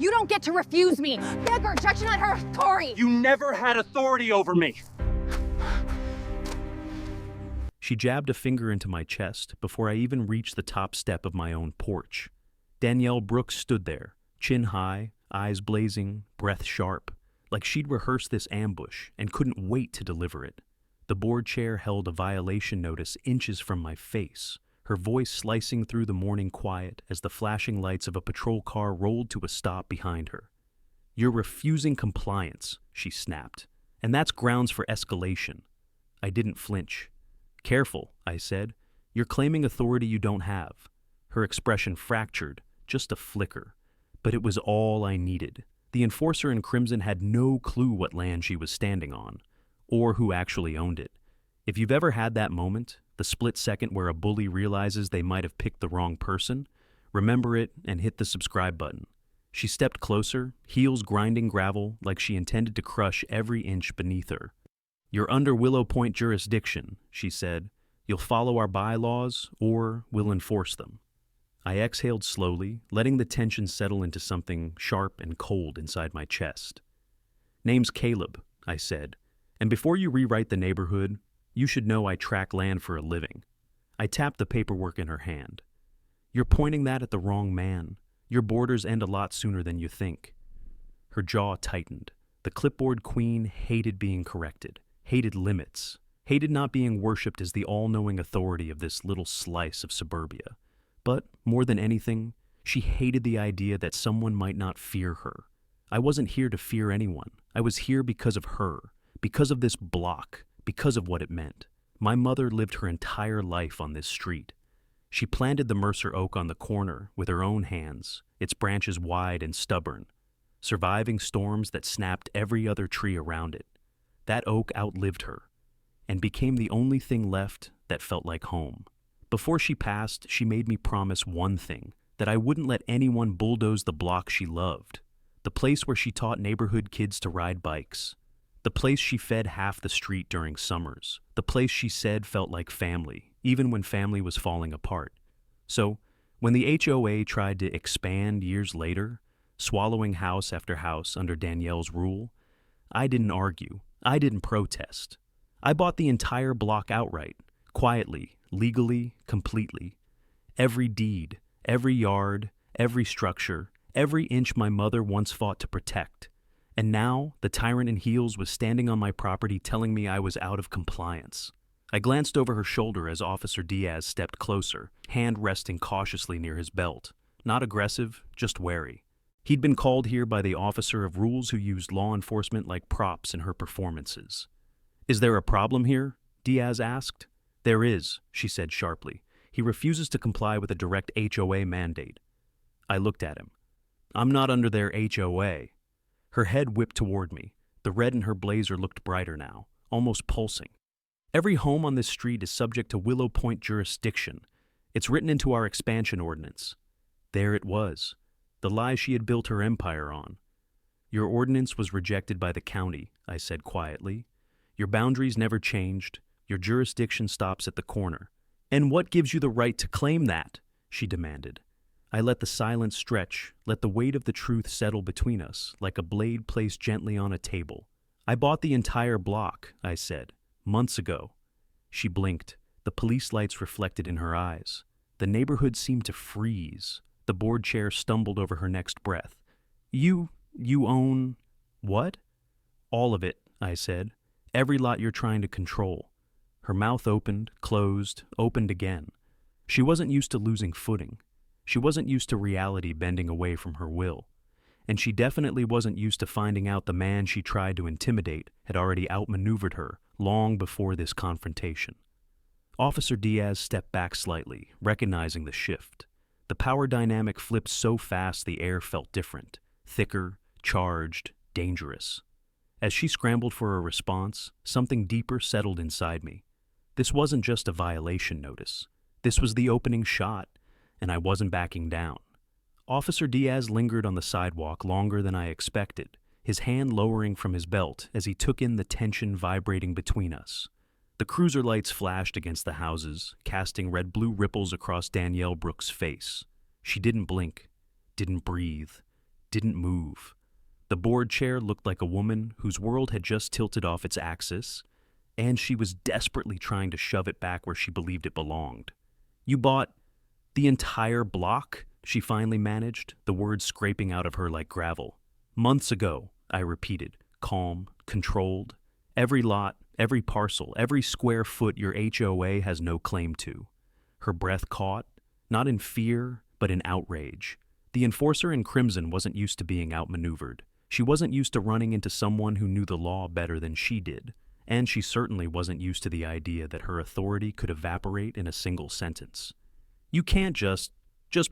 You don't get to refuse me. Beg her, judging on her authority. You never had authority over me. She jabbed a finger into my chest before I even reached the top step of my own porch. Danielle Brooks stood there, chin high, eyes blazing, breath sharp, like she'd rehearsed this ambush and couldn't wait to deliver it. The board chair held a violation notice inches from my face, her voice slicing through the morning quiet as the flashing lights of a patrol car rolled to a stop behind her. "You're refusing compliance," she snapped, "and that's grounds for escalation." I didn't flinch. "Careful," I said. "You're claiming authority you don't have." Her expression fractured, just a flicker. But it was all I needed. The enforcer in crimson had no clue what land she was standing on, or who actually owned it. If you've ever had that moment, the split second where a bully realizes they might have picked the wrong person, remember it and hit the subscribe button. She stepped closer, heels grinding gravel like she intended to crush every inch beneath her. "You're under Willow Point jurisdiction," she said. "You'll follow our bylaws, or we'll enforce them." I exhaled slowly, letting the tension settle into something sharp and cold inside my chest. "Name's Caleb," I said, "and before you rewrite the neighborhood, you should know I track land for a living." I tapped the paperwork in her hand. "You're pointing that at the wrong man. Your borders end a lot sooner than you think." Her jaw tightened. The clipboard queen hated being corrected, hated limits, hated not being worshipped as the all-knowing authority of this little slice of suburbia. But, more than anything, she hated the idea that someone might not fear her. I wasn't here to fear anyone. I was here because of her, because of this block, because of what it meant. My mother lived her entire life on this street. She planted the Mercer oak on the corner with her own hands, its branches wide and stubborn, surviving storms that snapped every other tree around it. That oak outlived her, and became the only thing left that felt like home. Before she passed, she made me promise one thing, that I wouldn't let anyone bulldoze the block she loved, the place where she taught neighborhood kids to ride bikes, the place she fed half the street during summers, the place she said felt like family, even when family was falling apart. So, when the HOA tried to expand years later, swallowing house after house under Danielle's rule, I didn't argue, I didn't protest. I bought the entire block outright, quietly, legally, completely. Every deed, every yard, every structure, every inch my mother once fought to protect. And now, the tyrant in heels was standing on my property telling me I was out of compliance. I glanced over her shoulder as Officer Diaz stepped closer, hand resting cautiously near his belt. Not aggressive, just wary. He'd been called here by the officer of rules who used law enforcement like props in her performances. "Is there a problem here?" Diaz asked. "There is," she said sharply. "He refuses to comply with a direct HOA mandate." I looked at him. "I'm not under their HOA." Her head whipped toward me. The red in her blazer looked brighter now, almost pulsing. "Every home on this street is subject to Willow Point jurisdiction. It's written into our expansion ordinance." There it was, the lie she had built her empire on. "Your ordinance was rejected by the county," I said quietly. "Your boundaries never changed. Your jurisdiction stops at the corner." "And what gives you the right to claim that?" she demanded. I let the silence stretch, let the weight of the truth settle between us, like a blade placed gently on a table. "I bought the entire block," I said, "months ago." She blinked, the police lights reflected in her eyes. The neighborhood seemed to freeze. The board chair stumbled over her next breath. You own... what?" "All of it," I said. "Every lot you're trying to control." Her mouth opened, closed, opened again. She wasn't used to losing footing. She wasn't used to reality bending away from her will. And she definitely wasn't used to finding out the man she tried to intimidate had already outmaneuvered her long before this confrontation. Officer Diaz stepped back slightly, recognizing the shift. The power dynamic flipped so fast the air felt different, thicker, charged, dangerous. As she scrambled for a response, something deeper settled inside me. This wasn't just a violation notice. This was the opening shot, and I wasn't backing down. Officer Diaz lingered on the sidewalk longer than I expected, his hand lowering from his belt as he took in the tension vibrating between us. The cruiser lights flashed against the houses, casting red-blue ripples across Danielle Brooks' face. She didn't blink, didn't breathe, didn't move. The board chair looked like a woman whose world had just tilted off its axis, and she was desperately trying to shove it back where she believed it belonged. "You bought the entire block?" she finally managed, the words scraping out of her like gravel. "Months ago," I repeated, calm, controlled. "Every lot, every parcel, every square foot your HOA has no claim to." Her breath caught, not in fear, but in outrage. The enforcer in crimson wasn't used to being outmaneuvered. She wasn't used to running into someone who knew the law better than she did, and she certainly wasn't used to the idea that her authority could evaporate in a single sentence. "You can't just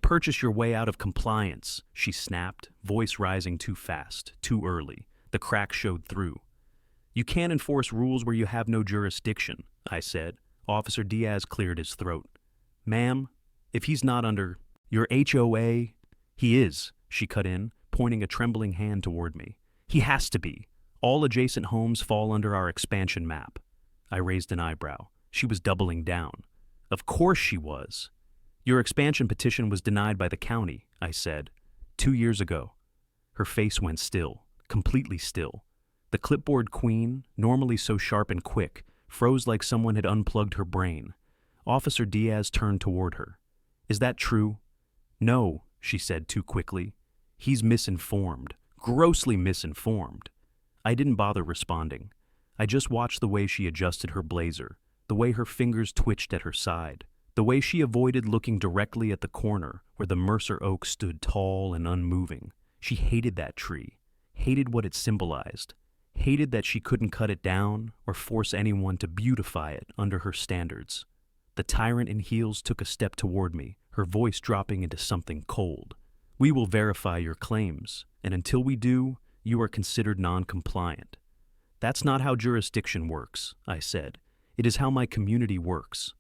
purchase your way out of compliance," she snapped, voice rising too fast, too early. The crack showed through. "You can't enforce rules where you have no jurisdiction," I said. Officer Diaz cleared his throat. "Ma'am, if he's not under your HOA..." "He is," she cut in, pointing a trembling hand toward me. "He has to be. All adjacent homes fall under our expansion map." I raised an eyebrow. She was doubling down. "Of course she was." "Your expansion petition was denied by the county," I said. 2 years ago." Her face went still, completely still. The clipboard queen, normally so sharp and quick, froze like someone had unplugged her brain. Officer Diaz turned toward her. "Is that true?" "No," she said too quickly. "He's misinformed, grossly misinformed." I didn't bother responding. I just watched the way she adjusted her blazer, the way her fingers twitched at her side, the way she avoided looking directly at the corner where the Mercer oak stood tall and unmoving. She hated that tree, hated what it symbolized, hated that she couldn't cut it down or force anyone to beautify it under her standards. The tyrant in heels took a step toward me, her voice dropping into something cold. "We will verify your claims, and until we do, you are considered non-compliant." "That's not how jurisdiction works," I said. "It is how my community works."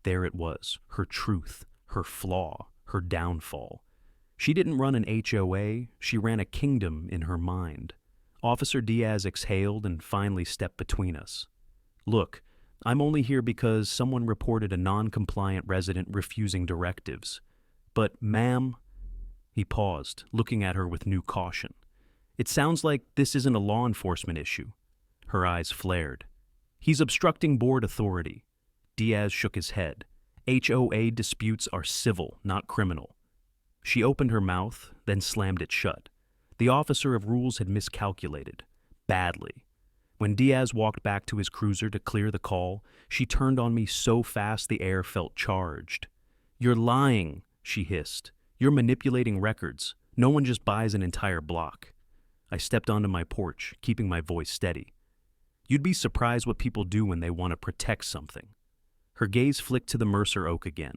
There it was, her truth, her flaw, her downfall. She didn't run an HOA, she ran a kingdom in her mind. Officer Diaz exhaled and finally stepped between us. "Look, I'm only here because someone reported a non-compliant resident refusing directives. But, ma'am..." He paused, looking at her with new caution. "It sounds like this isn't a law enforcement issue." Her eyes flared. "He's obstructing board authority." Diaz shook his head. "HOA disputes are civil, not criminal." She opened her mouth, then slammed it shut. The officer of rules had miscalculated. Badly. When Diaz walked back to his cruiser to clear the call, she turned on me so fast the air felt charged. "You're lying," she hissed. "You're manipulating records. No one just buys an entire block." I stepped onto my porch, keeping my voice steady. "You'd be surprised what people do when they want to protect something." Her gaze flicked to the Mercer oak again.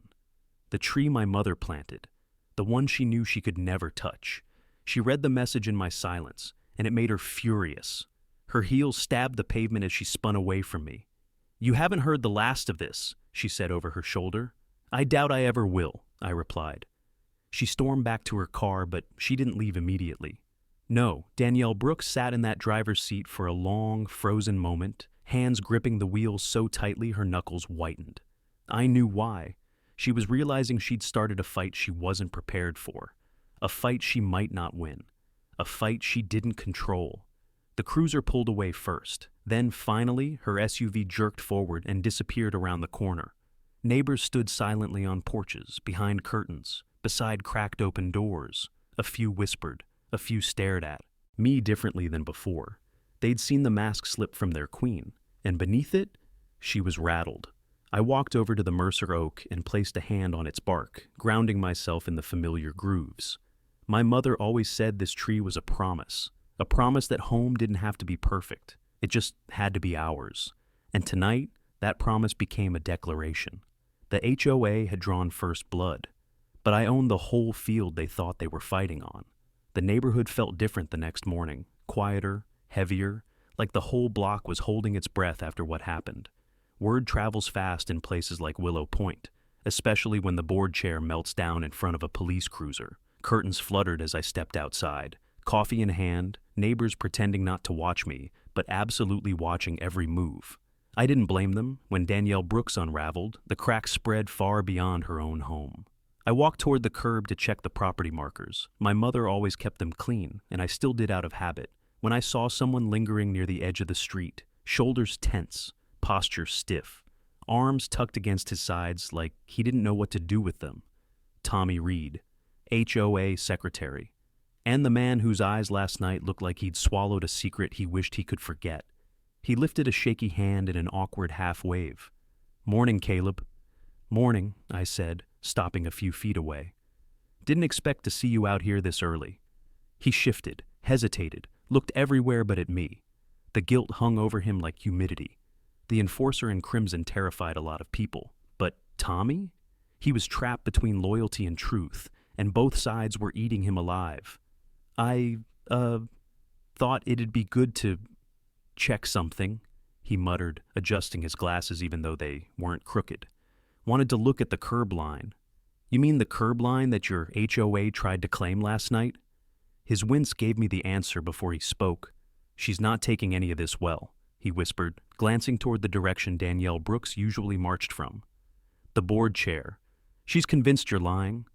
The tree my mother planted. The one she knew she could never touch. She read the message in my silence, and it made her furious. Her heels stabbed the pavement as she spun away from me. "You haven't heard the last of this," she said over her shoulder. "I doubt I ever will," I replied. She stormed back to her car, but she didn't leave immediately. No, Danielle Brooks sat in that driver's seat for a long, frozen moment, hands gripping the wheels so tightly her knuckles whitened. I knew why. She was realizing she'd started a fight she wasn't prepared for. A fight she might not win. A fight she didn't control. The cruiser pulled away first. Then, finally, her SUV jerked forward and disappeared around the corner. Neighbors stood silently on porches, behind curtains, beside cracked open doors. A few whispered. A few stared at me differently than before. They'd seen the mask slip from their queen, and beneath it, she was rattled. I walked over to the Mercer oak and placed a hand on its bark, grounding myself in the familiar grooves. My mother always said this tree was a promise that home didn't have to be perfect. It just had to be ours. And tonight, that promise became a declaration. The HOA had drawn first blood, but I owned the whole field they thought they were fighting on. The neighborhood felt different the next morning, quieter, heavier, like the whole block was holding its breath after what happened. Word travels fast in places like Willow Point, especially when the board chair melts down in front of a police cruiser. Curtains fluttered as I stepped outside, coffee in hand, neighbors pretending not to watch me, but absolutely watching every move. I didn't blame them. When Danielle Brooks unraveled, the cracks spread far beyond her own home. I walked toward the curb to check the property markers. My mother always kept them clean, and I still did out of habit. When I saw someone lingering near the edge of the street, shoulders tense, posture stiff, arms tucked against his sides like he didn't know what to do with them. Tommy Reed, HOA secretary, and the man whose eyes last night looked like he'd swallowed a secret he wished he could forget. He lifted a shaky hand in an awkward half-wave. "Morning, Caleb." "Morning," I said, stopping a few feet away. "Didn't expect to see you out here this early." He shifted, hesitated, looked everywhere but at me. The guilt hung over him like humidity. The enforcer in crimson terrified a lot of people. But Tommy? He was trapped between loyalty and truth, and both sides were eating him alive. I thought it'd be good to check something," he muttered, adjusting his glasses even though they weren't crooked. "Wanted to look at the curb line." "You mean the curb line that your HOA tried to claim last night?" His wince gave me the answer before he spoke. "She's not taking any of this well," he whispered, glancing toward the direction Danielle Brooks usually marched from. "The board chair. She's convinced you're lying."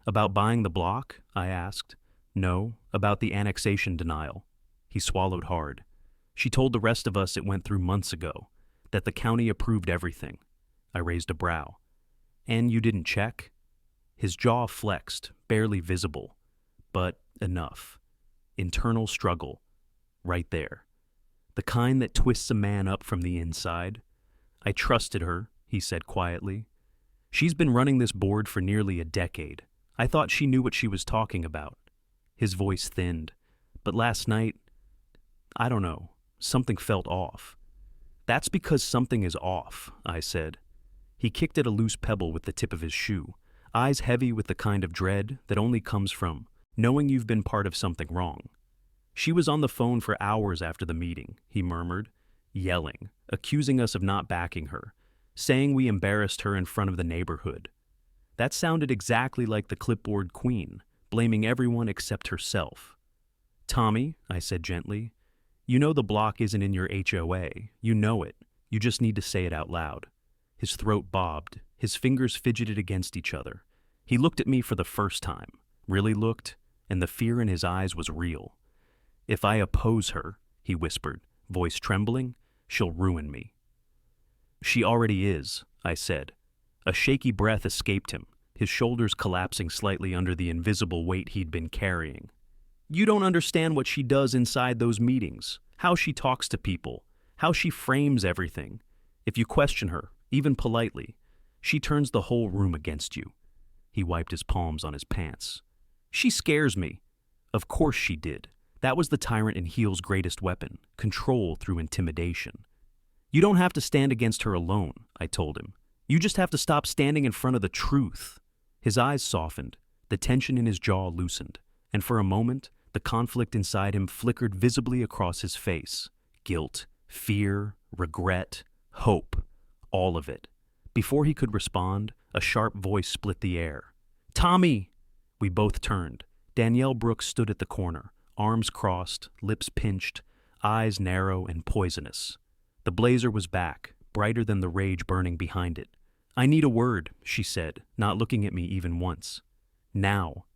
"About buying the block?" I asked. "No, about the annexation denial." He swallowed hard. "She told the rest of us it went through months ago, that the county approved everything." I raised a brow. "And you didn't check?" His jaw flexed, barely visible, but enough. Internal struggle. Right there. The kind that twists a man up from the inside. "I trusted her," he said quietly. "She's been running this board for nearly a decade. I thought she knew what she was talking about." His voice thinned. "But last night, I don't know, something felt off." "That's because something is off," I said. He kicked at a loose pebble with the tip of his shoe, eyes heavy with the kind of dread that only comes from knowing you've been part of something wrong. "She was on the phone for hours after the meeting," he murmured, yelling, accusing us of not backing her, saying we embarrassed her in front of the neighborhood. That sounded exactly like the clipboard queen, blaming everyone except herself. "Tommy," I said gently, "you know the block isn't in your HOA. You know it. You just need to say it out loud." His throat bobbed. His fingers fidgeted against each other. He looked at me for the first time, really looked, and the fear in his eyes was real. "If I oppose her," he whispered, voice trembling, "she'll ruin me." "She already is," I said. A shaky breath escaped him, his shoulders collapsing slightly under the invisible weight he'd been carrying. "You don't understand what she does inside those meetings, how she talks to people, how she frames everything. If you question her, even politely, she turns the whole room against you." He wiped his palms on his pants. "She scares me." Of course she did. That was the tyrant in Heel's greatest weapon, control through intimidation. "You don't have to stand against her alone," I told him. "You just have to stop standing in front of the truth." His eyes softened, the tension in his jaw loosened, and for a moment, the conflict inside him flickered visibly across his face. Guilt, fear, regret, hope, all of it. Before he could respond, a sharp voice split the air. "Tommy!" We both turned. Danielle Brooks stood at the corner, arms crossed, lips pinched, eyes narrow and poisonous. The blazer was back, brighter than the rage burning behind it. "I need a word," she said, not looking at me even once. "Now."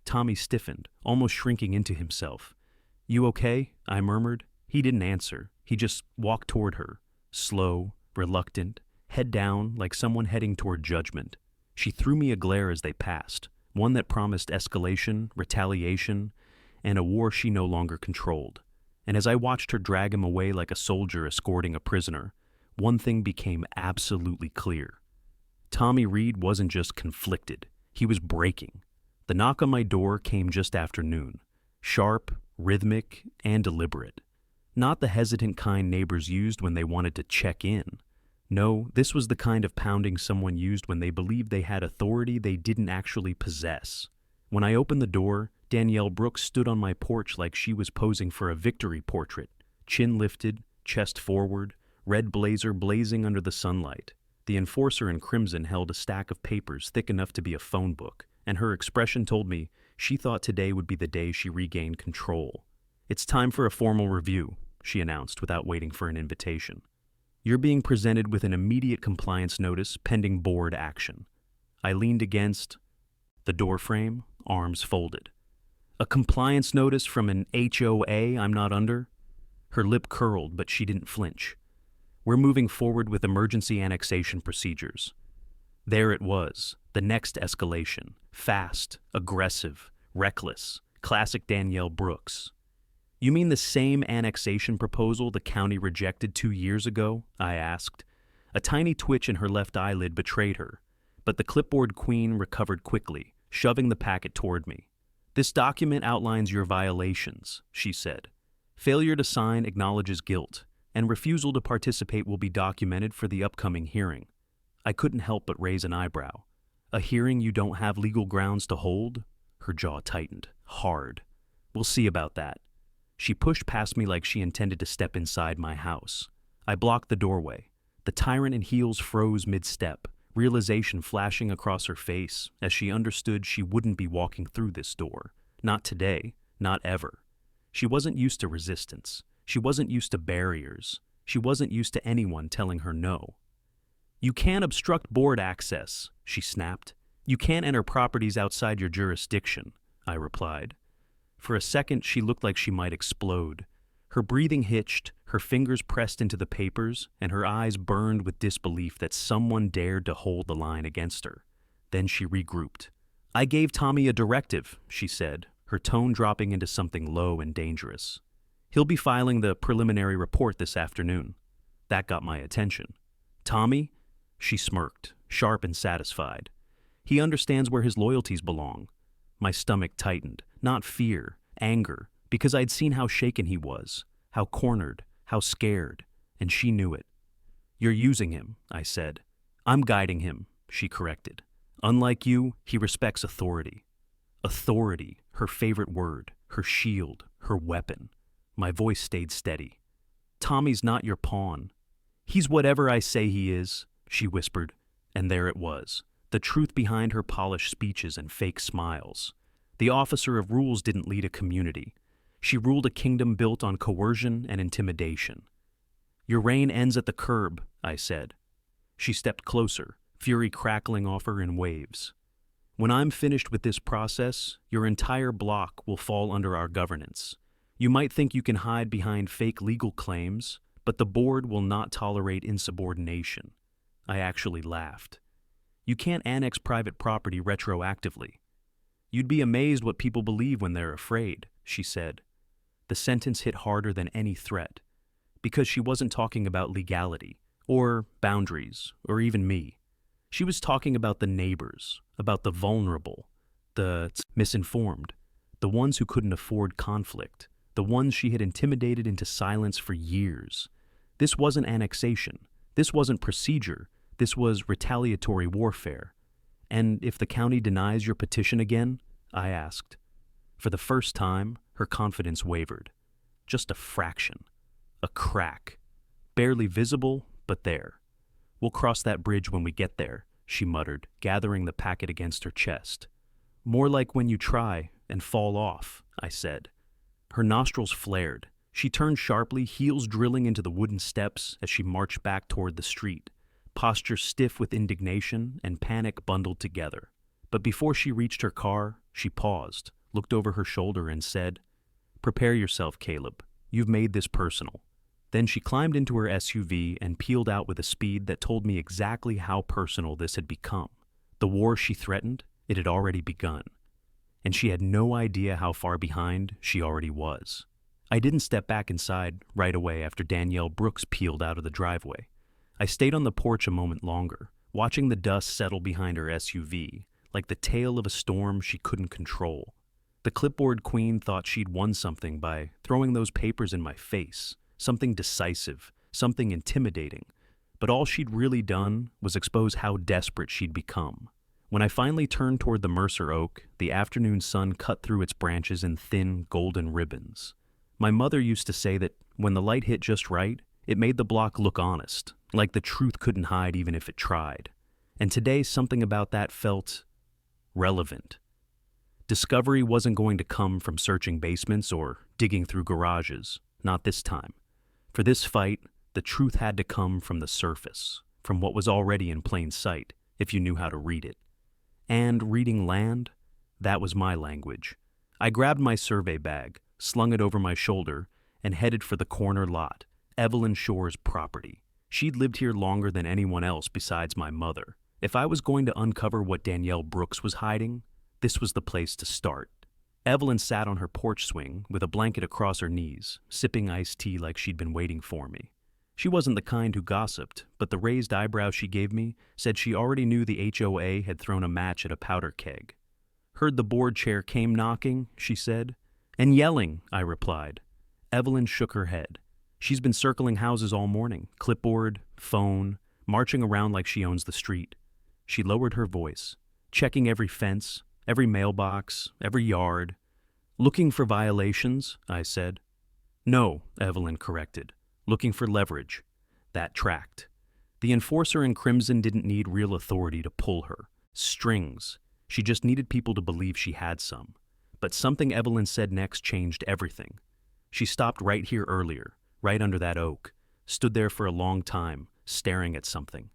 Tommy stiffened, almost shrinking into himself. "You okay?" I murmured. He didn't answer. He just walked toward her, slow, reluctant, head down like someone heading toward judgment. She threw me a glare as they passed, one that promised escalation, retaliation, and a war she no longer controlled. And as I watched her drag him away like a soldier escorting a prisoner, one thing became absolutely clear. Tommy Reed wasn't just conflicted, he was breaking. The knock on my door came just after noon, sharp, rhythmic, and deliberate. Not the hesitant kind neighbors used when they wanted to check in. No, this was the kind of pounding someone used when they believed they had authority they didn't actually possess. When I opened the door, Danielle Brooks stood on my porch like she was posing for a victory portrait, chin lifted, chest forward, red blazer blazing under the sunlight. The enforcer in crimson held a stack of papers thick enough to be a phone book, and her expression told me she thought today would be the day she regained control. "It's time for a formal review," she announced without waiting for an invitation. "You're being presented with an immediate compliance notice pending board action." I leaned against, The doorframe, arms folded. A compliance notice from an HOA I'm not under? Her lip curled, but she didn't flinch. We're moving forward with emergency annexation procedures. There it was, the next escalation. Fast, aggressive, reckless, classic Danielle Brooks. You mean the same annexation proposal the county rejected 2 years ago? I asked. A tiny twitch in her left eyelid betrayed her, but the clipboard queen recovered quickly, shoving the packet toward me. This document outlines your violations, she said. Failure to sign acknowledges guilt, and refusal to participate will be documented for the upcoming hearing. I couldn't help but raise an eyebrow. A hearing you don't have legal grounds to hold? Her jaw tightened, hard. We'll see about that. She pushed past me like she intended to step inside my house. I blocked the doorway. The tyrant in heels froze mid-step, realization flashing across her face as she understood she wouldn't be walking through this door. Not today, not ever. She wasn't used to resistance. She wasn't used to barriers. She wasn't used to anyone telling her no. You can't obstruct board access, she snapped. You can't enter properties outside your jurisdiction, I replied. For a second, she looked like she might explode. Her breathing hitched, her fingers pressed into the papers, and her eyes burned with disbelief that someone dared to hold the line against her. Then she regrouped. I gave Tommy a directive, she said, her tone dropping into something low and dangerous. He'll be filing the preliminary report this afternoon. That got my attention. Tommy? She smirked, sharp and satisfied. He understands where his loyalties belong. My stomach tightened, not fear, anger, because I'd seen how shaken he was, how cornered, how scared, and she knew it. You're using him, I said. I'm guiding him, she corrected. Unlike you, he respects authority. Authority, her favorite word, her shield, her weapon. My voice stayed steady. Tommy's not your pawn. He's whatever I say he is, she whispered, and there it was. The truth behind her polished speeches and fake smiles. The officer of rules didn't lead a community. She ruled a kingdom built on coercion and intimidation. Your reign ends at the curb, I said. She stepped closer, fury crackling off her in waves. When I'm finished with this process, your entire block will fall under our governance. You might think you can hide behind fake legal claims, but the board will not tolerate insubordination. I actually laughed. You can't annex private property retroactively. You'd be amazed what people believe when they're afraid, she said. The sentence hit harder than any threat, because she wasn't talking about legality, or boundaries, or even me. She was talking about the neighbors, about the vulnerable, the misinformed, the ones who couldn't afford conflict, the ones she had intimidated into silence for years. This wasn't annexation. This wasn't procedure. This was retaliatory warfare. And if the county denies your petition again? I asked. For the first time, her confidence wavered. Just a fraction. A crack. Barely visible, but there. We'll cross that bridge when we get there, she muttered, gathering the packet against her chest. More like when you try and fall off, I said. Her nostrils flared. She turned sharply, heels drilling into the wooden steps as she marched back toward the street. Posture stiff with indignation and panic bundled together. But before she reached her car, she paused, looked over her shoulder and said, Prepare yourself, Caleb. You've made this personal. Then she climbed into her SUV and peeled out with a speed that told me exactly how personal this had become. The war she threatened, it had already begun. And she had no idea how far behind she already was. I didn't step back inside right away after Danielle Brooks peeled out of the driveway. I stayed on the porch a moment longer, watching the dust settle behind her SUV, like the tail of a storm she couldn't control. The clipboard queen thought she'd won something by throwing those papers in my face, something decisive, something intimidating, but all she'd really done was expose how desperate she'd become. When I finally turned toward the Mercer oak, the afternoon sun cut through its branches in thin, golden ribbons. My mother used to say that when the light hit just right, it made the block look honest, like the truth couldn't hide even if it tried. And today, something about that felt relevant. Discovery wasn't going to come from searching basements or digging through garages, not this time. For this fight, the truth had to come from the surface, from what was already in plain sight, if you knew how to read it. And reading land? That was my language. I grabbed my survey bag, slung it over my shoulder, and headed for the corner lot, Evelyn Shore's property. She'd lived here longer than anyone else besides my mother. If I was going to uncover what Danielle Brooks was hiding, this was the place to start. Evelyn sat on her porch swing with a blanket across her knees, sipping iced tea like she'd been waiting for me. She wasn't the kind who gossiped, but the raised eyebrow she gave me said she already knew the HOA had thrown a match at a powder keg. Heard the board chair came knocking, she said. And yelling, I replied. Evelyn shook her head. She's been circling houses all morning, clipboard, phone, marching around like she owns the street. She lowered her voice, checking every fence, every mailbox, every yard. Looking for violations, I said. No, Evelyn corrected. Looking for leverage. That tracked. The enforcer in crimson didn't need real authority to pull her. Strings. She just needed people to believe she had some. But something Evelyn said next changed everything. She stopped right here earlier, right under that oak, stood there for a long time, staring at something.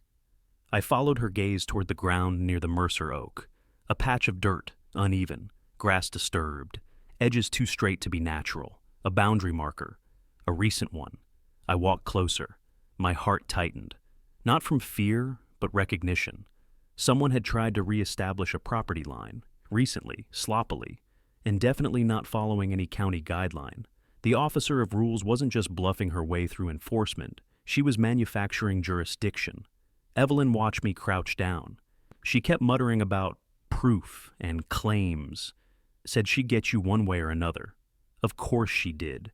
I followed her gaze toward the ground near the Mercer oak. A patch of dirt, uneven, grass disturbed, edges too straight to be natural, a boundary marker, a recent one. I walked closer. My heart tightened. Not from fear, but recognition. Someone had tried to reestablish a property line, recently, sloppily, and definitely not following any county guideline. The officer of rules wasn't just bluffing her way through enforcement, she was manufacturing jurisdiction. Evelyn watched me crouch down. She kept muttering about proof and claims, said she'd get you one way or another. Of course she did.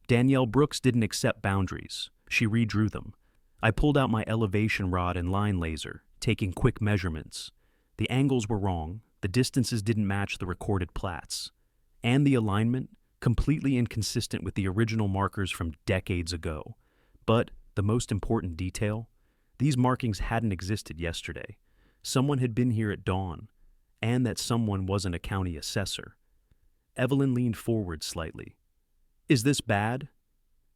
Danielle Brooks didn't accept boundaries. She redrew them. I pulled out my elevation rod and line laser, taking quick measurements. The angles were wrong, the distances didn't match the recorded plats, and the alignment, completely inconsistent with the original markers from decades ago. But the most important detail, these markings hadn't existed yesterday. Someone had been here at dawn, and that someone wasn't a county assessor. Evelyn leaned forward slightly. Is this bad?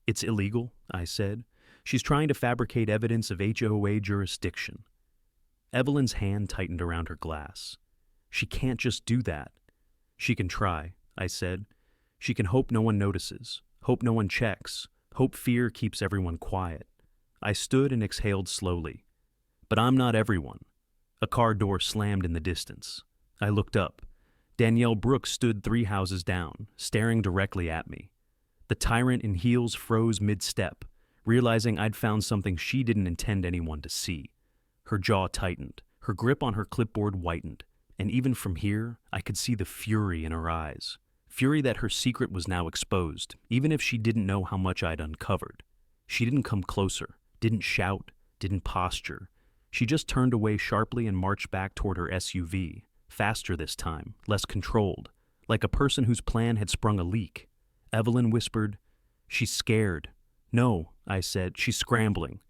It's illegal, I said. She's trying to fabricate evidence of HOA jurisdiction. Evelyn's hand tightened around her glass. She can't just do that. She can try, I said. She can hope no one notices, hope no one checks, hope fear keeps everyone quiet. I stood and exhaled slowly. But I'm not everyone. A car door slammed in the distance. I looked up. Danielle Brooks stood 3 houses down, staring directly at me. The tyrant in heels froze mid-step, realizing I'd found something she didn't intend anyone to see. Her jaw tightened, her grip on her clipboard whitened, and even from here, I could see the fury in her eyes. Fury that her secret was now exposed, even if she didn't know how much I'd uncovered. She didn't come closer, didn't shout, didn't posture. She just turned away sharply and marched back toward her SUV, faster this time, less controlled, like a person whose plan had sprung a leak. Evelyn whispered, "She's scared." "No," I said, "she's scrambling."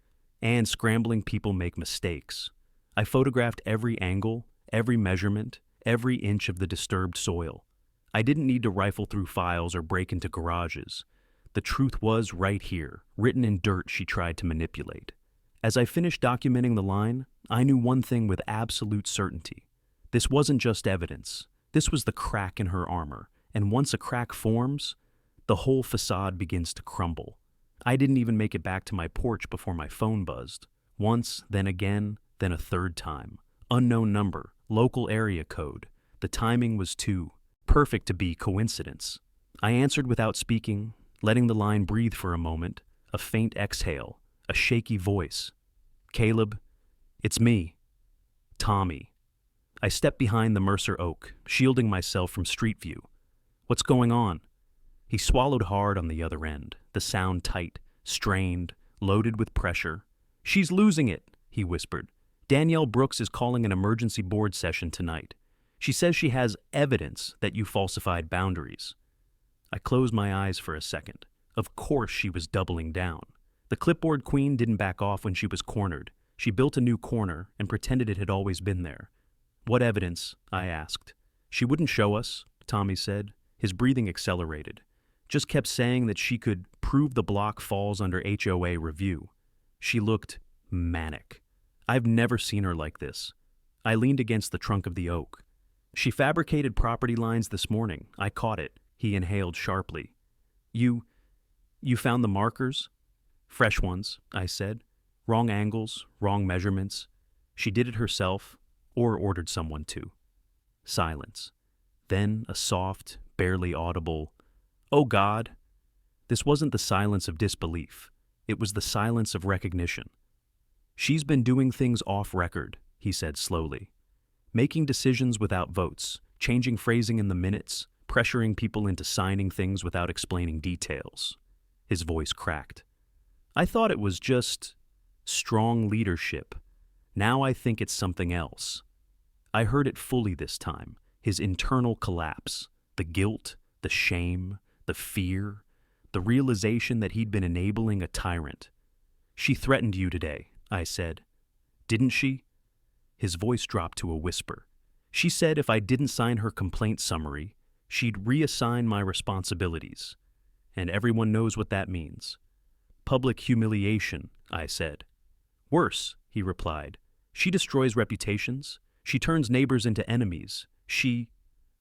And scrambling people make mistakes. I photographed every angle, every measurement, every inch of the disturbed soil. I didn't need to rifle through files or break into garages. The truth was right here, written in dirt she tried to manipulate. As I finished documenting the line, I knew one thing with absolute certainty. This wasn't just evidence. This was the crack in her armor, and once a crack forms, the whole facade begins to crumble. I didn't even make it back to my porch before my phone buzzed. Once, then again, then a third time. Unknown number, local area code. The timing was too perfect to be coincidence. I answered without speaking, letting the line breathe for a moment, a faint exhale, a shaky voice. "Caleb, it's me. Tommy." I stepped behind the Mercer oak, shielding myself from street view. "What's going on?" He swallowed hard on the other end, the sound tight, strained, loaded with pressure. "She's losing it," he whispered. "Danielle Brooks is calling an emergency board session tonight. She says she has evidence that you falsified boundaries." I closed my eyes for a second. Of course she was doubling down. The clipboard queen didn't back off when she was cornered. She built a new corner and pretended it had always been there. "What evidence?" I asked. "She wouldn't show us," Tommy said. His breathing accelerated. Just kept saying that she could prove the block falls under HOA review. She looked manic. I've never seen her like this. I leaned against the trunk of the oak, She fabricated property lines this morning. I caught it. He inhaled sharply. You found the markers? Fresh ones, I said. Wrong angles, wrong measurements. She did it herself, or ordered someone to. Silence. Then a soft, barely audible, "Oh God." This wasn't the silence of disbelief. It was the silence of recognition. She's been doing things off record, he said slowly. Making decisions without votes, changing phrasing in the minutes, pressuring people into signing things without explaining details. His voice cracked. I thought it was just strong leadership. Now I think it's something else. I heard it fully this time, his internal collapse, the guilt, the shame, the fear, the realization that he'd been enabling a tyrant. She threatened you today, I said. Didn't she? His voice dropped to a whisper. She said if I didn't sign her complaint summary, she'd reassign my responsibilities. And everyone knows what that means. Public humiliation, I said. Worse, he replied. She destroys reputations. She turns neighbors into enemies.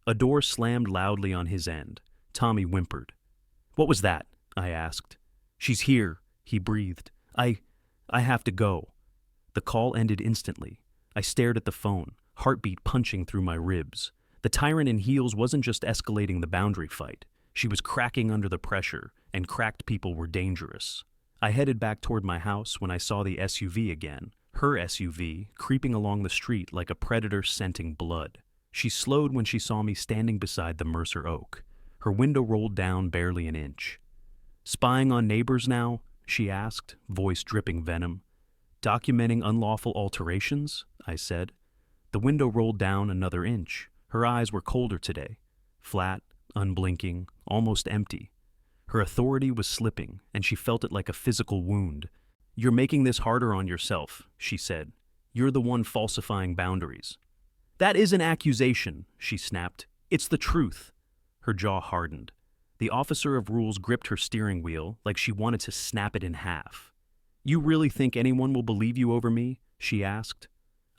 A door slammed loudly on his end. Tommy whimpered. What was that? I asked. She's here, he breathed. I have to go. The call ended instantly. I stared at the phone, heartbeat punching through my ribs. The tyrant in heels wasn't just escalating the boundary fight. She was cracking under the pressure, and cracked people were dangerous. I headed back toward my house when I saw the SUV again, her SUV, creeping along the street like a predator scenting blood. She slowed when she saw me standing beside the Mercer Oak. Her window rolled down barely an inch. Spying on neighbors now? She asked, voice dripping venom. Documenting unlawful alterations? I said. The window rolled down another inch. Her eyes were colder today. Flat, unblinking, almost empty. Her authority was slipping, and she felt it like a physical wound. You're making this harder on yourself, she said. You're the one falsifying boundaries. That is an accusation, she snapped. It's the truth. Her jaw hardened. The officer of rules gripped her steering wheel like she wanted to snap it in half. You really think anyone will believe you over me? She asked.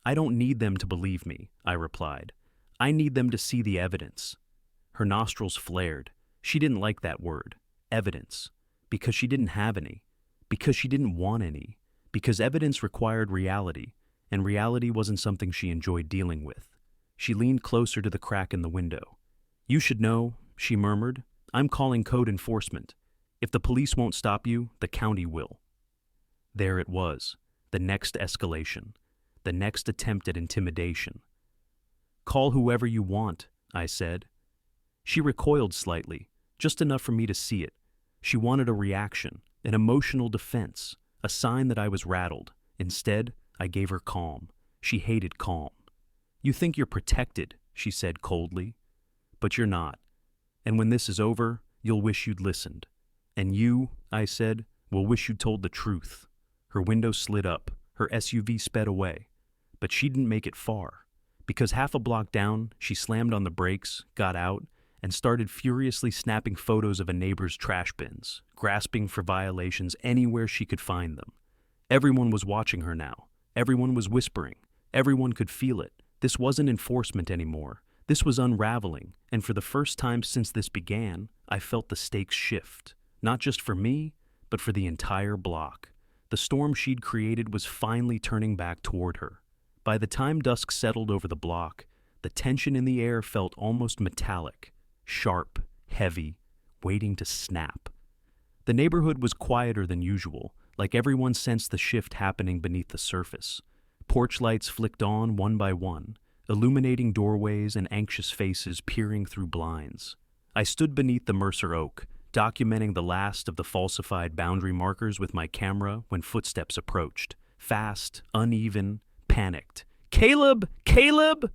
I don't need them to believe me, I replied. I need them to see the evidence. Her nostrils flared. She didn't like that word, evidence, because she didn't have any, because she didn't want any, because evidence required reality, and reality wasn't something she enjoyed dealing with. She leaned closer to the crack in the window. You should know, she murmured. I'm calling code enforcement. If the police won't stop you, the county will. There it was, the next escalation, the next attempt at intimidation. Call whoever you want, I said. She recoiled slightly, just enough for me to see it. She wanted a reaction, an emotional defense, a sign that I was rattled. Instead, I gave her calm. She hated calm. You think you're protected, she said coldly. But you're not. And when this is over, you'll wish you'd listened. And you, I said, will wish you'd told the truth. Her window slid up. Her SUV sped away. But she didn't make it far. Because half a block down, she slammed on the brakes, got out, and started furiously snapping photos of a neighbor's trash bins, grasping for violations anywhere she could find them. Everyone was watching her now. Everyone was whispering. Everyone could feel it. This wasn't enforcement anymore. This was unraveling, and for the first time since this began, I felt the stakes shift. Not just for me, but for the entire block. The storm she'd created was finally turning back toward her. By the time dusk settled over the block, the tension in the air felt almost metallic, sharp, heavy, waiting to snap. The neighborhood was quieter than usual, like everyone sensed the shift happening beneath the surface. Porch lights flicked on one by one, illuminating doorways and anxious faces peering through blinds. I stood beneath the Mercer Oak, documenting the last of the falsified boundary markers with my camera when footsteps approached. Fast, uneven, panicked. Caleb! Caleb!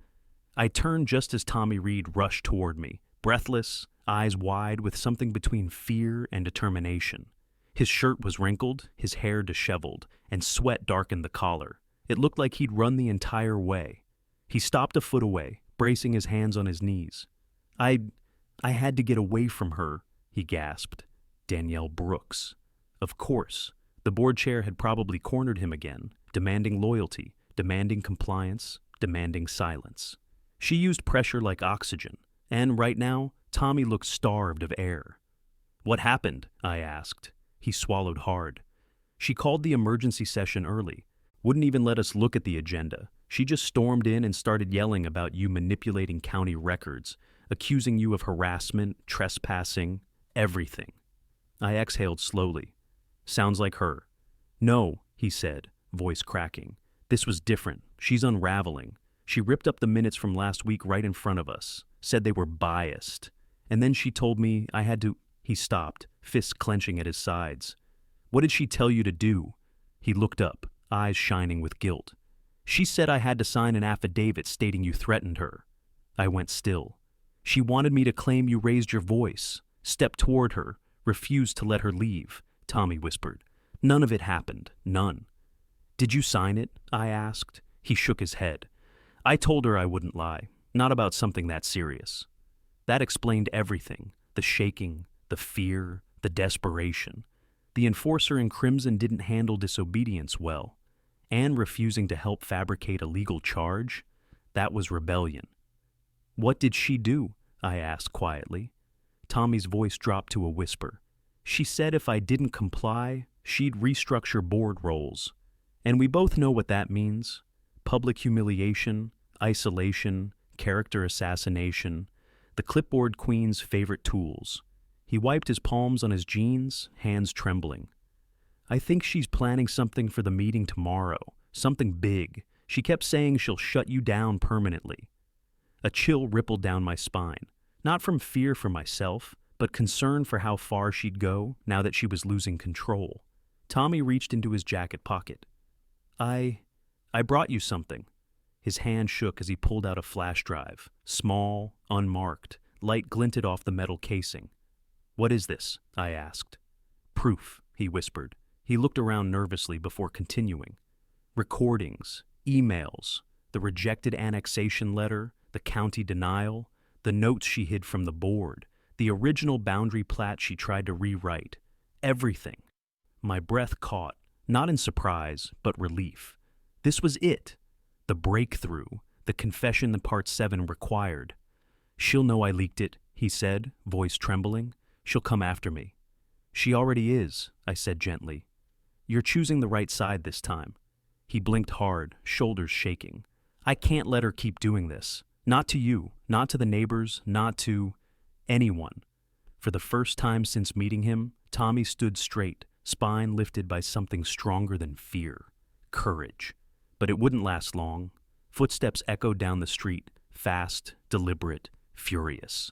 I turned just as Tommy Reed rushed toward me, breathless, eyes wide with something between fear and determination. His shirt was wrinkled, his hair disheveled, and sweat darkened the collar. It looked like he'd run the entire way. He stopped a foot away, bracing his hands on his knees. I had to get away from her, he gasped. Danielle Brooks. Of course. The board chair had probably cornered him again, demanding loyalty, demanding compliance, demanding silence. She used pressure like oxygen, and right now, Tommy looked starved of air. "What happened?" I asked. He swallowed hard. "She called the emergency session early. Wouldn't even let us look at the agenda. She just stormed in and started yelling about you manipulating county records, accusing you of harassment, trespassing, everything." I exhaled slowly. "Sounds like her." "No," he said, voice cracking. "This was different. She's unraveling. She ripped up the minutes from last week right in front of us, said they were biased. And then she told me I had to—" He stopped, fists clenching at his sides. "What did she tell you to do?" He looked up, eyes shining with guilt. "She said I had to sign an affidavit stating you threatened her." I went still. "She wanted me to claim you raised your voice, stepped toward her, refused to let her leave," Tommy whispered. "None of it happened. None." "Did you sign it?" I asked. He shook his head. "I told her I wouldn't lie, not about something that serious." That explained everything, the shaking, the fear, the desperation. The enforcer in crimson didn't handle disobedience well. And refusing to help fabricate a legal charge, that was rebellion. "What did she do?" I asked quietly. Tommy's voice dropped to a whisper. "She said if I didn't comply, she'd restructure board roles. And we both know what that means. Public humiliation, isolation, character assassination, the clipboard queen's favorite tools." He wiped his palms on his jeans, hands trembling. "I think she's planning something for the meeting tomorrow, something big. She kept saying she'll shut you down permanently." A chill rippled down my spine, not from fear for myself, but concern for how far she'd go now that she was losing control. Tommy reached into his jacket pocket. I brought you something." His hand shook as he pulled out a flash drive, small, unmarked, light glinted off the metal casing. "What is this?" I asked. "Proof," he whispered. He looked around nervously before continuing. "Recordings, emails, the rejected annexation letter, the county denial, the notes she hid from the board, the original boundary plat she tried to rewrite. Everything." My breath caught, not in surprise, but relief. This was it. The breakthrough, the confession that Part 7 required. "She'll know I leaked it," he said, voice trembling. "She'll come after me." "She already is," I said gently. "You're choosing the right side this time." He blinked hard, shoulders shaking. "I can't let her keep doing this. Not to you, not to the neighbors, not to anyone." For the first time since meeting him, Tommy stood straight, spine lifted by something stronger than fear. Courage. But it wouldn't last long. Footsteps echoed down the street, fast, deliberate, furious.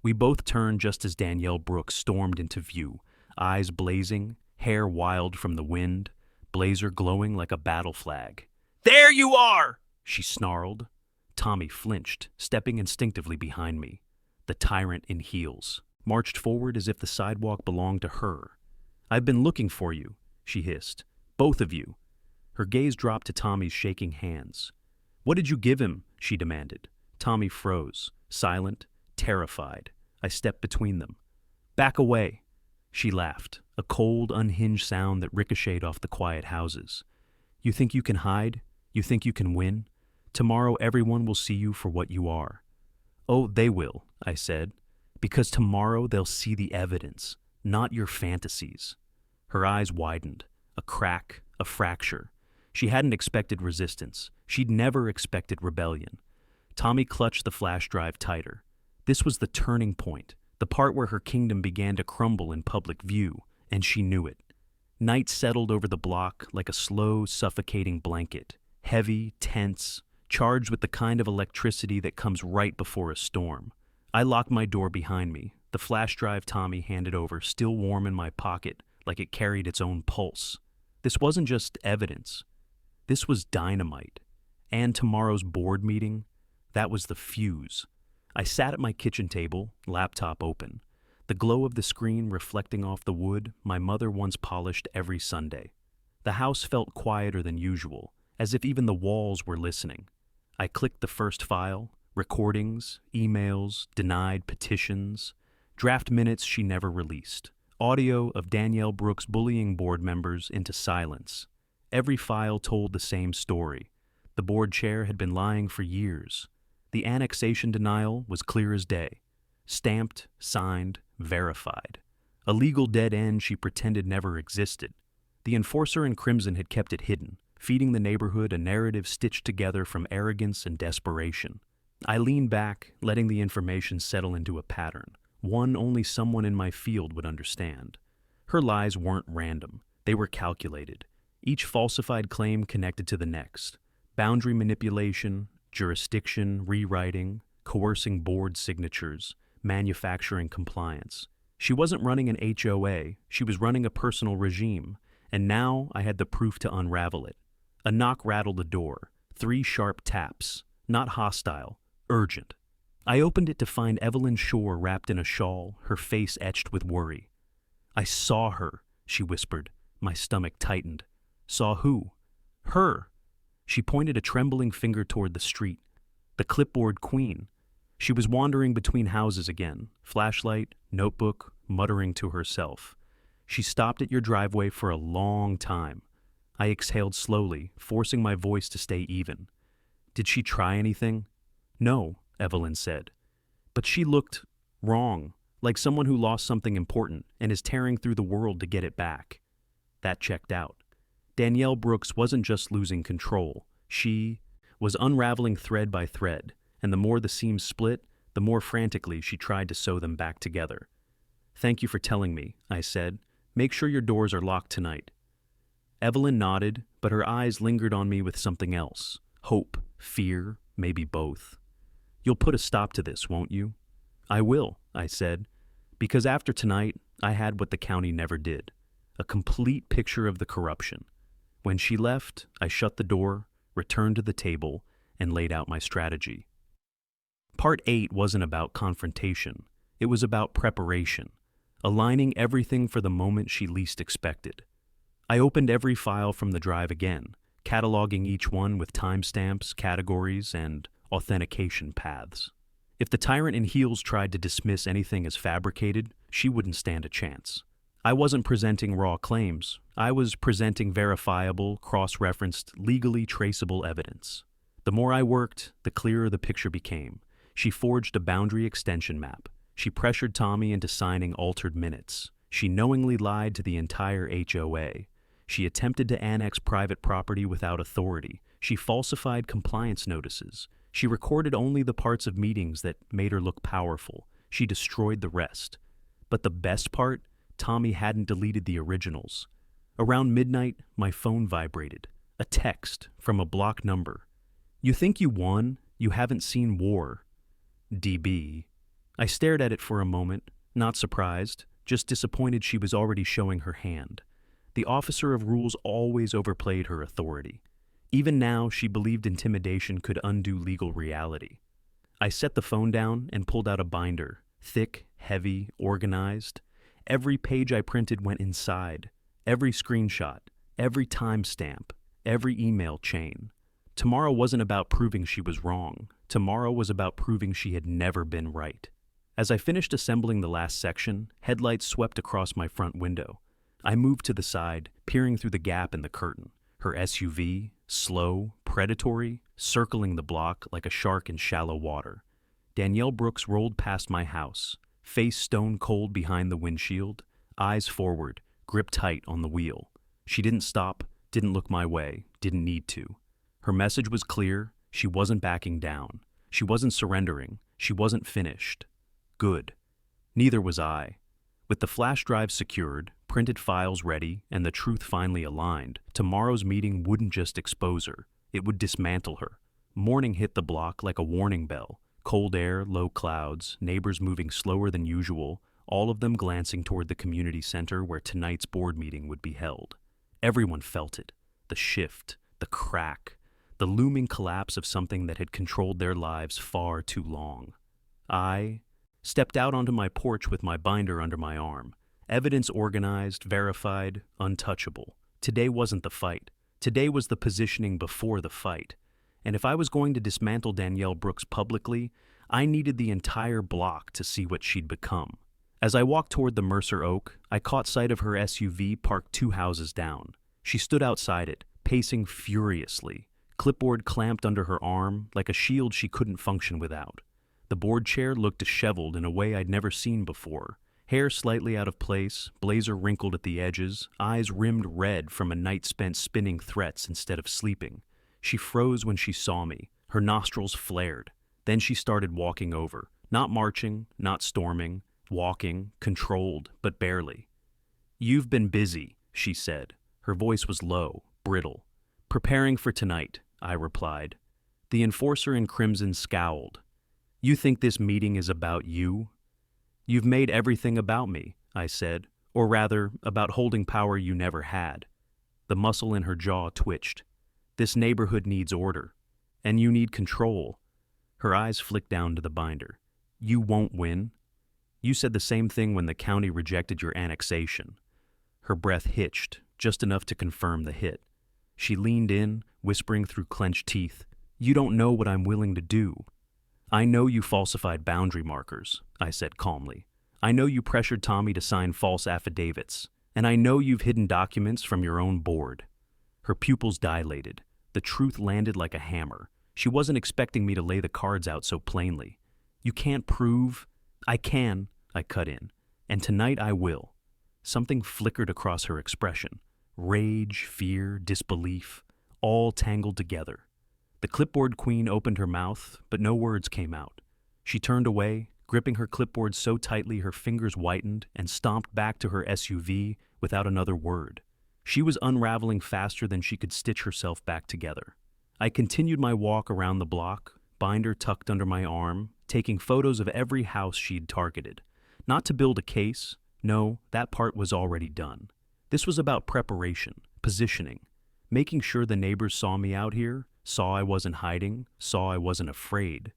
We both turned just as Danielle Brooks stormed into view, eyes blazing, hair wild from the wind, blazer glowing like a battle flag. "There you are!" she snarled. Tommy flinched, stepping instinctively behind me. The tyrant in heels marched forward as if the sidewalk belonged to her. "I've been looking for you," she hissed. "Both of you." Her gaze dropped to Tommy's shaking hands. "What did you give him?" she demanded. Tommy froze, silent, terrified. I stepped between them. "Back away." She laughed, a cold, unhinged sound that ricocheted off the quiet houses. "You think you can hide? You think you can win? Tomorrow everyone will see you for what you are." "Oh, they will," I said, "because tomorrow they'll see the evidence, not your fantasies." Her eyes widened, a crack, a fracture. She hadn't expected resistance. She'd never expected rebellion. Tommy clutched the flash drive tighter. This was the turning point, the part where her kingdom began to crumble in public view, and she knew it. Night settled over the block like a slow, suffocating blanket, heavy, tense, charged with the kind of electricity that comes right before a storm. I locked my door behind me, the flash drive Tommy handed over still warm in my pocket, like it carried its own pulse. This wasn't just evidence. This was dynamite. And tomorrow's board meeting, that was the fuse. I sat at my kitchen table, laptop open, the glow of the screen reflecting off the wood my mother once polished every Sunday. The house felt quieter than usual, as if even the walls were listening. I clicked the first file, recordings, emails, denied petitions, draft minutes she never released, audio of Danielle Brooks bullying board members into silence. Every file told the same story. The board chair had been lying for years. The annexation denial was clear as day. Stamped, signed, verified. A legal dead end she pretended never existed. The enforcer in crimson had kept it hidden, feeding the neighborhood a narrative stitched together from arrogance and desperation. I leaned back, letting the information settle into a pattern, one only someone in my field would understand. Her lies weren't random. They were calculated. Each falsified claim connected to the next. Boundary manipulation, jurisdiction rewriting, coercing board signatures, manufacturing compliance. She wasn't running an HOA, she was running a personal regime, and now I had the proof to unravel it. A knock rattled the door, 3 sharp taps, not hostile, urgent. I opened it to find Evelyn Shore wrapped in a shawl, her face etched with worry. "I saw her," she whispered. My stomach tightened. "Saw who?" "Her." She pointed a trembling finger toward the street. The clipboard queen. She was wandering between houses again, flashlight, notebook, muttering to herself. She stopped at your driveway for a long time. I exhaled slowly, forcing my voice to stay even. "Did she try anything?" "No," Evelyn said. "But she looked wrong, like someone who lost something important and is tearing through the world to get it back." That checked out. Danielle Brooks wasn't just losing control. She was unraveling thread by thread, and the more the seams split, the more frantically she tried to sew them back together. "Thank you for telling me," I said. "Make sure your doors are locked tonight." Evelyn nodded, but her eyes lingered on me with something else. Hope, fear, maybe both. "You'll put a stop to this, won't you?" "I will," I said, because after tonight, I had what the county never did. A complete picture of the corruption. When she left, I shut the door, returned to the table, and laid out my strategy. Part 8 wasn't about confrontation. It was about preparation, aligning everything for the moment she least expected. I opened every file from the drive again, cataloging each one with timestamps, categories, and authentication paths. If the tyrant in heels tried to dismiss anything as fabricated, she wouldn't stand a chance. I wasn't presenting raw claims. I was presenting verifiable, cross-referenced, legally traceable evidence. The more I worked, the clearer the picture became. She forged a boundary extension map. She pressured Tommy into signing altered minutes. She knowingly lied to the entire HOA. She attempted to annex private property without authority. She falsified compliance notices. She recorded only the parts of meetings that made her look powerful. She destroyed the rest. But the best part? Tommy hadn't deleted the originals. Around midnight, my phone vibrated. A text from a blocked number. "You think you won? You haven't seen war. DB." I stared at it for a moment, not surprised, just disappointed she was already showing her hand. The officer of rules always overplayed her authority. Even now, she believed intimidation could undo legal reality. I set the phone down and pulled out a binder, thick, heavy, organized. Every page I printed went inside. Every screenshot, every timestamp, every email chain. Tomorrow wasn't about proving she was wrong. Tomorrow was about proving she had never been right. As I finished assembling the last section, headlights swept across my front window. I moved to the side, peering through the gap in the curtain. Her SUV, slow, predatory, circling the block like a shark in shallow water. Danielle Brooks rolled past my house, face stone cold behind the windshield, eyes forward, grip tight on the wheel. She didn't stop, didn't look my way, didn't need to. Her message was clear. She wasn't backing down. She wasn't surrendering. She wasn't finished. Good. Neither was I. With the flash drive secured, printed files ready, and the truth finally aligned, tomorrow's meeting wouldn't just expose her. It would dismantle her. Morning hit the block like a warning bell. Cold air, low clouds, neighbors moving slower than usual, all of them glancing toward the community center where tonight's board meeting would be held. Everyone felt it. The shift, the crack, the looming collapse of something that had controlled their lives far too long. I stepped out onto my porch with my binder under my arm. Evidence organized, verified, untouchable. Today wasn't the fight. Today was the positioning before the fight. And if I was going to dismantle Danielle Brooks publicly, I needed the entire block to see what she'd become. As I walked toward the Mercer Oak, I caught sight of her SUV parked 2 houses down. She stood outside it, pacing furiously, clipboard clamped under her arm like a shield she couldn't function without. The board chair looked disheveled in a way I'd never seen before. Hair slightly out of place, blazer wrinkled at the edges, eyes rimmed red from a night spent spinning threats instead of sleeping. She froze when she saw me. Her nostrils flared. Then she started walking over. Not marching, not storming, walking, controlled, but barely. "You've been busy," she said. Her voice was low, brittle. "Preparing for tonight," I replied. The enforcer in crimson scowled. "You think this meeting is about you?" "You've made everything about me," I said, "or rather, about holding power you never had." The muscle in her jaw twitched. "This neighborhood needs order, and you need control." Her eyes flicked down to the binder. "You won't win. You said the same thing when the county rejected your annexation." Her breath hitched, just enough to confirm the hit. She leaned in, whispering through clenched teeth, "You don't know what I'm willing to do." "I know you falsified boundary markers," I said calmly. "I know you pressured Tommy to sign false affidavits, and I know you've hidden documents from your own board." Her pupils dilated. The truth landed like a hammer. She wasn't expecting me to lay the cards out so plainly. "You can't prove—" "I can," I cut in, "and tonight I will." Something flickered across her expression. Rage, fear, disbelief, all tangled together. The clipboard queen opened her mouth, but no words came out. She turned away, gripping her clipboard so tightly her fingers whitened, and stomped back to her SUV without another word. She was unraveling faster than she could stitch herself back together. I continued my walk around the block, binder tucked under my arm, taking photos of every house she'd targeted. Not to build a case, no, that part was already done. This was about preparation, positioning, making sure the neighbors saw me out here, saw I wasn't hiding, saw I wasn't afraid.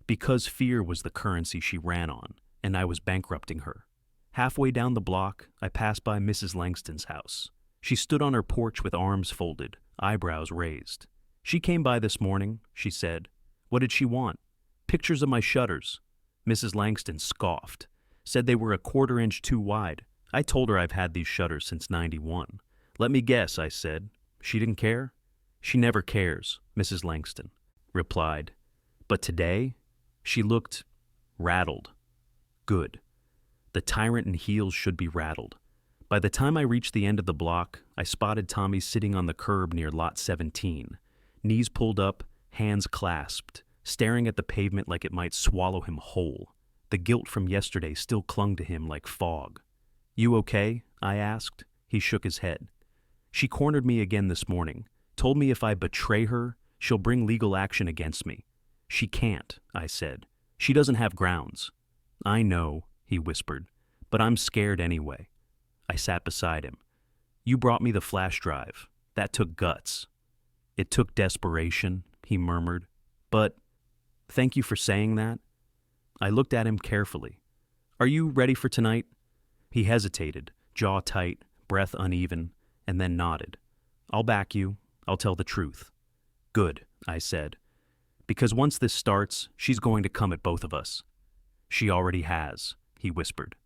Because fear was the currency she ran on, and I was bankrupting her. Halfway down the block, I passed by Mrs. Langston's house. She stood on her porch with arms folded, eyebrows raised. "She came by this morning," she said. "What did she want?" "Pictures of my shutters." Mrs. Langston scoffed, said they were a quarter-inch too wide. I told her I've had these shutters since '91. "Let me guess," I said. "She didn't care?" "She never cares," Mrs. Langston replied. "But today?" She looked rattled. Good. The tyrant in heels should be rattled. By the time I reached the end of the block, I spotted Tommy sitting on the curb near lot 17, knees pulled up, hands clasped, staring at the pavement like it might swallow him whole. The guilt from yesterday still clung to him like fog. "You okay?" I asked. He shook his head. "She cornered me again this morning, told me if I betray her, she'll bring legal action against me." "She can't," I said. "She doesn't have grounds." "I know," he whispered, "but I'm scared anyway." I sat beside him. "You brought me the flash drive. That took guts." "It took desperation," he murmured. "But thank you for saying that." I looked at him carefully. "Are you ready for tonight?" He hesitated, jaw tight, breath uneven, and then nodded. "I'll back you. I'll tell the truth." "Good," I said. "Because once this starts, she's going to come at both of us." "She already has," he whispered.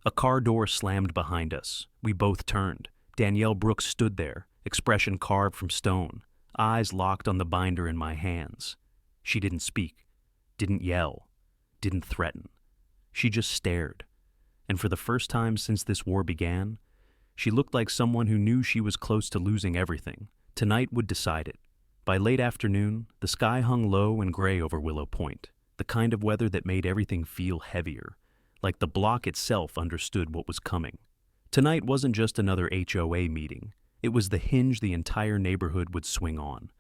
A car door slammed behind us. We both turned. Danielle Brooks stood there, expression carved from stone, eyes locked on the binder in my hands. She didn't speak, didn't yell, didn't threaten. She just stared. And for the first time since this war began, she looked like someone who knew she was close to losing everything. Tonight would decide it. By late afternoon, the sky hung low and gray over Willow Point, the kind of weather that made everything feel heavier, like the block itself understood what was coming. Tonight wasn't just another HOA meeting. It was the hinge the entire neighborhood would swing on,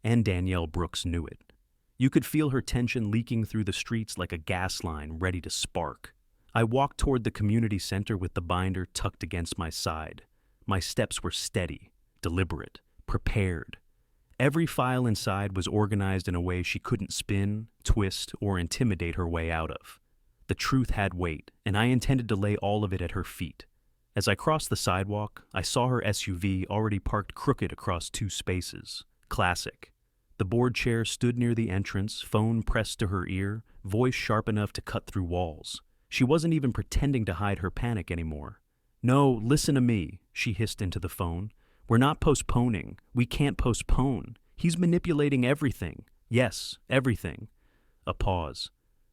and Danielle Brooks knew it. You could feel her tension leaking through the streets like a gas line ready to spark. I walked toward the community center with the binder tucked against my side. My steps were steady, deliberate, prepared. Every file inside was organized in a way she couldn't spin, twist, or intimidate her way out of. The truth had weight, and I intended to lay all of it at her feet. As I crossed the sidewalk, I saw her SUV already parked crooked across two spaces. Classic. The board chair stood near the entrance, phone pressed to her ear, voice sharp enough to cut through walls. She wasn't even pretending to hide her panic anymore. "No, listen to me," she hissed into the phone. "We're not postponing. We can't postpone. He's manipulating everything. Yes, everything. A pause.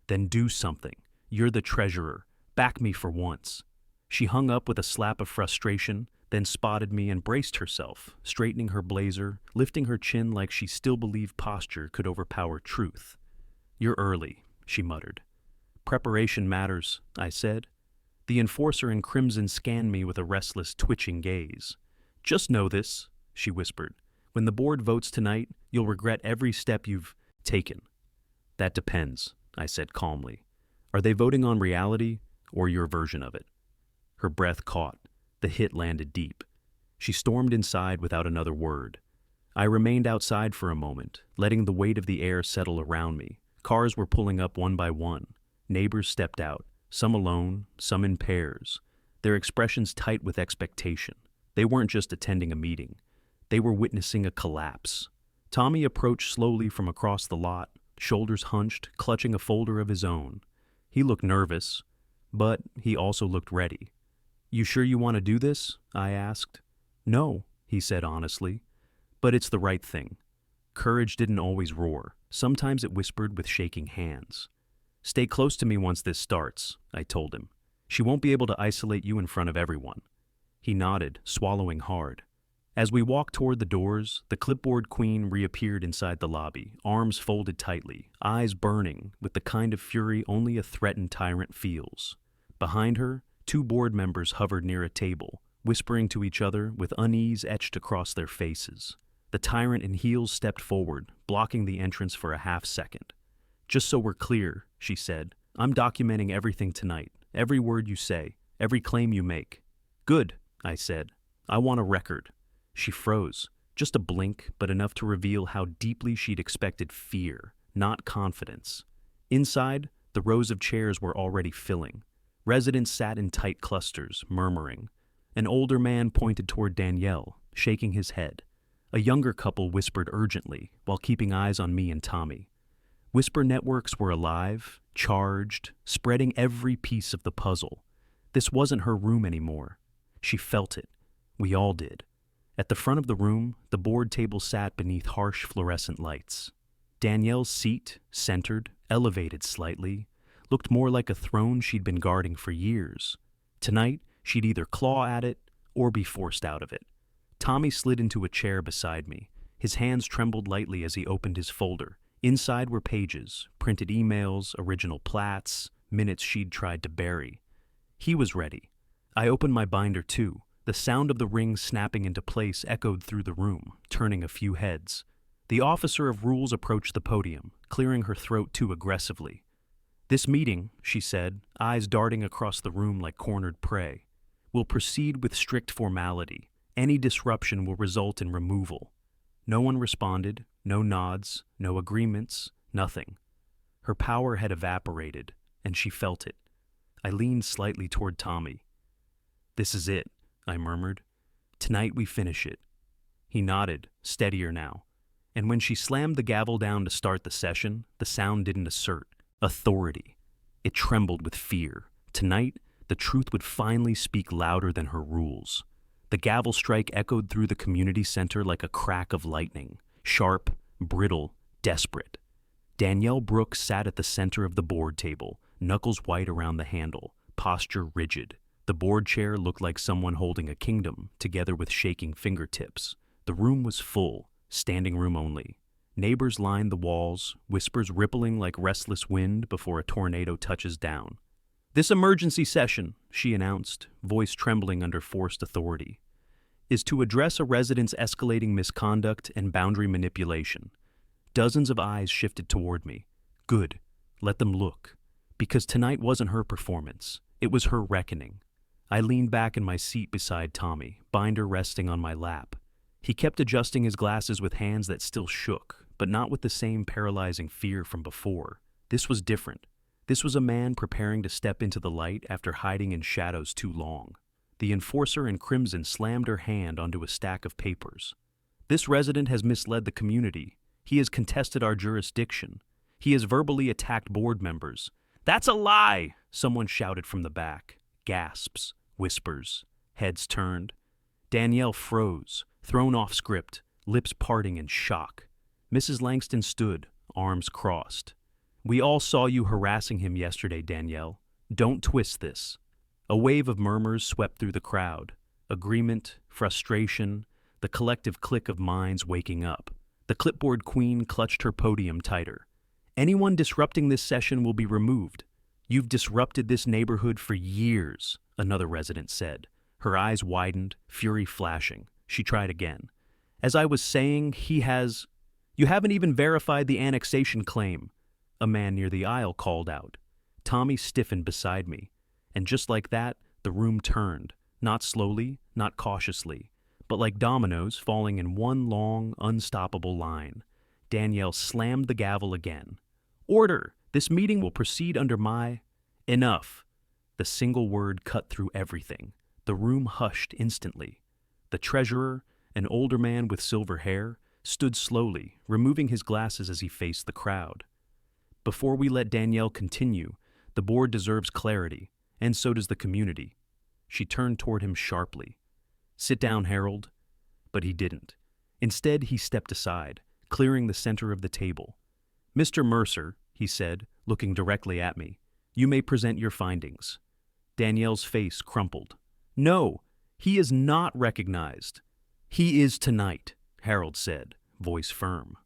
Then do something. You're the treasurer. Back me for once. She hung up with a slap of frustration, then spotted me and braced herself, straightening her blazer, lifting her chin like she still believed posture could overpower truth. You're early, she muttered. Preparation matters, I said. The enforcer in crimson scanned me with a restless, twitching gaze. Just know this, she whispered. When the board votes tonight, you'll regret every step you've taken. That depends, I said calmly. Are they voting on reality or your version of it? Her breath caught. The hit landed deep. She stormed inside without another word. I remained outside for a moment, letting the weight of the air settle around me. Cars were pulling up one by one. Neighbors stepped out, some alone, some in pairs, their expressions tight with expectation. They weren't just attending a meeting. They were witnessing a collapse. Tommy approached slowly from across the lot, shoulders hunched, clutching a folder of his own. He looked nervous, but he also looked ready. You sure you want to do this? I asked. No, he said honestly, but it's the right thing. Courage didn't always roar. Sometimes it whispered with shaking hands. Stay close to me once this starts, I told him. She won't be able to isolate you in front of everyone. He nodded, swallowing hard. As we walked toward the doors, the clipboard queen reappeared inside the lobby, arms folded tightly, eyes burning with the kind of fury only a threatened tyrant feels. Behind her, 2 board members hovered near a table, whispering to each other with unease etched across their faces. The tyrant in heels stepped forward, blocking the entrance for a half-second. Just so we're clear, she said, I'm documenting everything tonight, every word you say, every claim you make. Good, I said. I want a record. She froze, just a blink, but enough to reveal how deeply she'd expected fear, not confidence. Inside, the rows of chairs were already filling. Residents sat in tight clusters, murmuring. An older man pointed toward Danielle, shaking his head. A younger couple whispered urgently, while keeping eyes on me and Tommy. Whisper networks were alive, charged, spreading every piece of the puzzle. This wasn't her room anymore. She felt it. We all did. At the front of the room, the board table sat beneath harsh fluorescent lights. Danielle's seat, centered, elevated slightly, looked more like a throne she'd been guarding for years. Tonight, she'd either claw at it or be forced out of it. Tommy slid into a chair beside me. His hands trembled lightly as he opened his folder. Inside were pages, printed emails, original plats, minutes she'd tried to bury. He was ready. I opened my binder too. The sound of the rings snapping into place echoed through the room, turning a few heads. The officer of rules approached the podium, clearing her throat too aggressively. This meeting, she said, eyes darting across the room like cornered prey, will proceed with strict formality. Any disruption will result in removal. No one responded, no nods, no agreements, nothing. Her power had evaporated, and she felt it. I leaned slightly toward Tommy. This is it, I murmured. Tonight we finish it. He nodded, steadier now. And when she slammed the gavel down to start the session, the sound didn't assert authority. It trembled with fear. Tonight, the truth would finally speak louder than her rules. The gavel strike echoed through the community center like a crack of lightning, sharp, brittle, desperate. Danielle Brooks sat at the center of the board table, knuckles white around the handle, posture rigid. The board chair looked like someone holding a kingdom, together with shaking fingertips. The room was full, standing room only. Neighbors lined the walls, whispers rippling like restless wind before a tornado touches down. This emergency session, she announced, voice trembling under forced authority, is to address a resident's escalating misconduct and boundary manipulation. Dozens of eyes shifted toward me. Good. Let them look. Because tonight wasn't her performance. It was her reckoning. I leaned back in my seat beside Tommy, binder resting on my lap. He kept adjusting his glasses with hands that still shook, but not with the same paralyzing fear from before. This was different. This was a man preparing to step into the light after hiding in shadows too long. The enforcer in crimson slammed her hand onto a stack of papers. This resident has misled the community. He has contested our jurisdiction. He has verbally attacked board members. That's a lie, someone shouted from the back. Gasps, whispers, heads turned. Danielle froze, thrown off script, lips parting in shock. Mrs. Langston stood, arms crossed. "We all saw you harassing him yesterday, Danielle. Don't twist this." A wave of murmurs swept through the crowd. Agreement, frustration, the collective click of minds waking up. The clipboard queen clutched her podium tighter. "Anyone disrupting this session will be removed. You've disrupted this neighborhood for years," another resident said. Her eyes widened, fury flashing. She tried again. "As I was saying, You haven't even verified the annexation claim," a man near the aisle called out. Tommy stiffened beside me, and just like that, the room turned, not slowly, not cautiously, but like dominoes falling in one long, unstoppable line. Danielle slammed the gavel again. "Order! This meeting will proceed under my—" "Enough!" The single word cut through everything. The room hushed instantly. The treasurer, an older man with silver hair, stood slowly, removing his glasses as he faced the crowd. "Before we let Danielle continue, the board deserves clarity, and so does the community." She turned toward him sharply. "Sit down, Harold." But he didn't. Instead, he stepped aside, clearing the center of the table. "Mr. Mercer," he said, looking directly at me, "you may present your findings." Danielle's face crumpled. "No, he is not recognized." "He is tonight," Harold said, voice firm.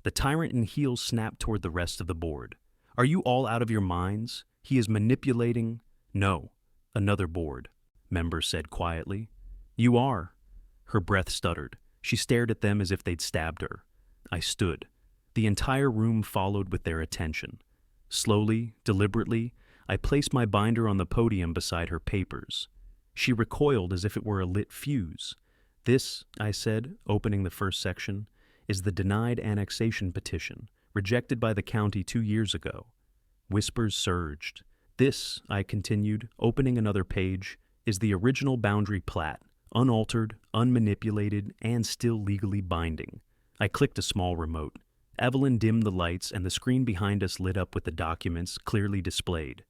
The tyrant in heels snapped toward the rest of the board. "Are you all out of your minds? He is manipulating—" "No," another board member said quietly. "You are." Her breath stuttered. She stared at them as if they'd stabbed her. I stood. The entire room followed with their attention. Slowly, deliberately, I placed my binder on the podium beside her papers. She recoiled as if it were a lit fuse. "This," I said, opening the first section, "is the denied annexation petition, rejected by the county 2 years ago." Whispers surged. "This," I continued, opening another page, "is the original boundary plat, unaltered, unmanipulated, and still legally binding." I clicked a small remote. Evelyn dimmed the lights, and the screen behind us lit up with the documents clearly displayed.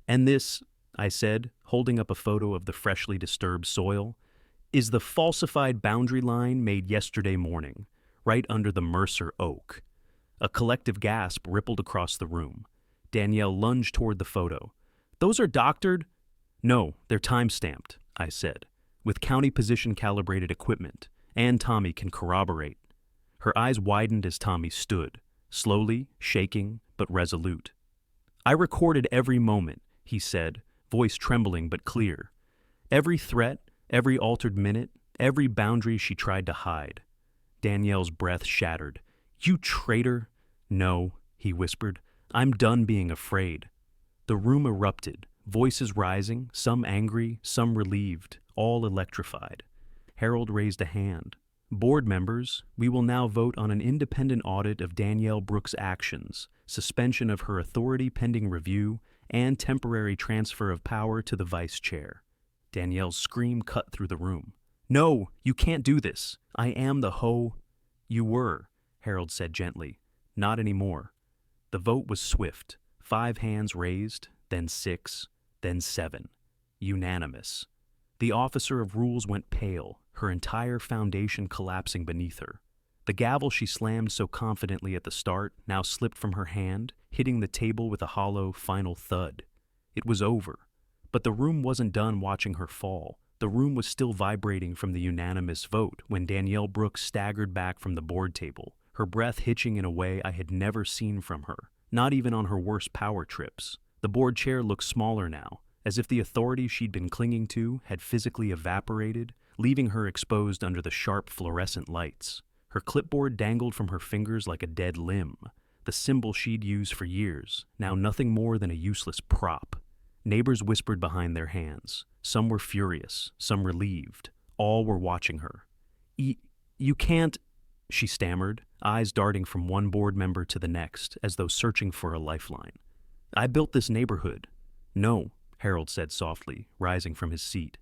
"And this," I said, holding up a photo of the freshly disturbed soil, "is the falsified boundary line made yesterday morning, right under the Mercer oak." A collective gasp rippled across the room. Danielle lunged toward the photo. "Those are doctored?" "No, they're time-stamped," I said, "with county position-calibrated equipment, and Tommy can corroborate." Her eyes widened as Tommy stood, slowly, shaking, but resolute. "I recorded every moment," he said, voice trembling but clear. "Every threat, every altered minute, every boundary she tried to hide." Danielle's breath shattered. "You traitor!" "No," he whispered. "I'm done being afraid." The room erupted, voices rising, some angry, some relieved, all electrified. Harold raised a hand. "Board members, we will now vote on an independent audit of Danielle Brooks' actions, suspension of her authority pending review, and temporary transfer of power to the vice chair." Danielle's scream cut through the room. "No, you can't do this. I am the ho—" "You were," Harold said gently. "Not anymore." The vote was swift. 5 hands raised, then 6, then 7. Unanimous. The officer of rules went pale, her entire foundation collapsing beneath her. The gavel she slammed so confidently at the start now slipped from her hand, hitting the table with a hollow, final thud. It was over. But the room wasn't done watching her fall. The room was still vibrating from the unanimous vote when Danielle Brooks staggered back from the board table, her breath hitching in a way I had never seen from her, not even on her worst power trips. The board chair looked smaller now, as if the authority she'd been clinging to had physically evaporated, leaving her exposed under the sharp fluorescent lights. Her clipboard dangled from her fingers like a dead limb, the symbol she'd used for years, now nothing more than a useless prop. Neighbors whispered behind their hands. Some were furious, some relieved. All were watching her. You can't," she stammered, eyes darting from one board member to the next, as though searching for a lifeline. "I built this neighborhood." "No," Harold said softly, rising from his seat.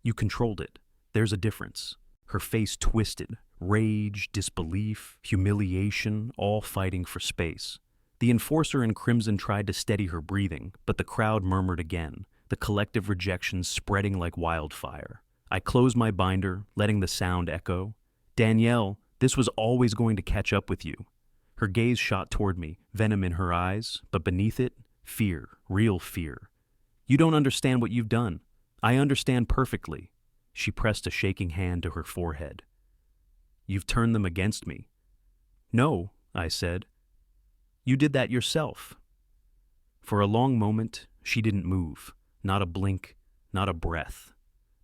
"You controlled it. There's a difference." Her face twisted, rage, disbelief, humiliation, all fighting for space. The enforcer in crimson tried to steady her breathing, but the crowd murmured again, the collective rejection spreading like wildfire. I closed my binder, letting the sound echo. "Danielle, this was always going to catch up with you." Her gaze shot toward me, venom in her eyes, but beneath it, fear, real fear. "You don't understand what you've done. I understand perfectly." She pressed a shaking hand to her forehead. "You've turned them against me." "No," I said. "You did that yourself." For a long moment, she didn't move, not a blink, not a breath.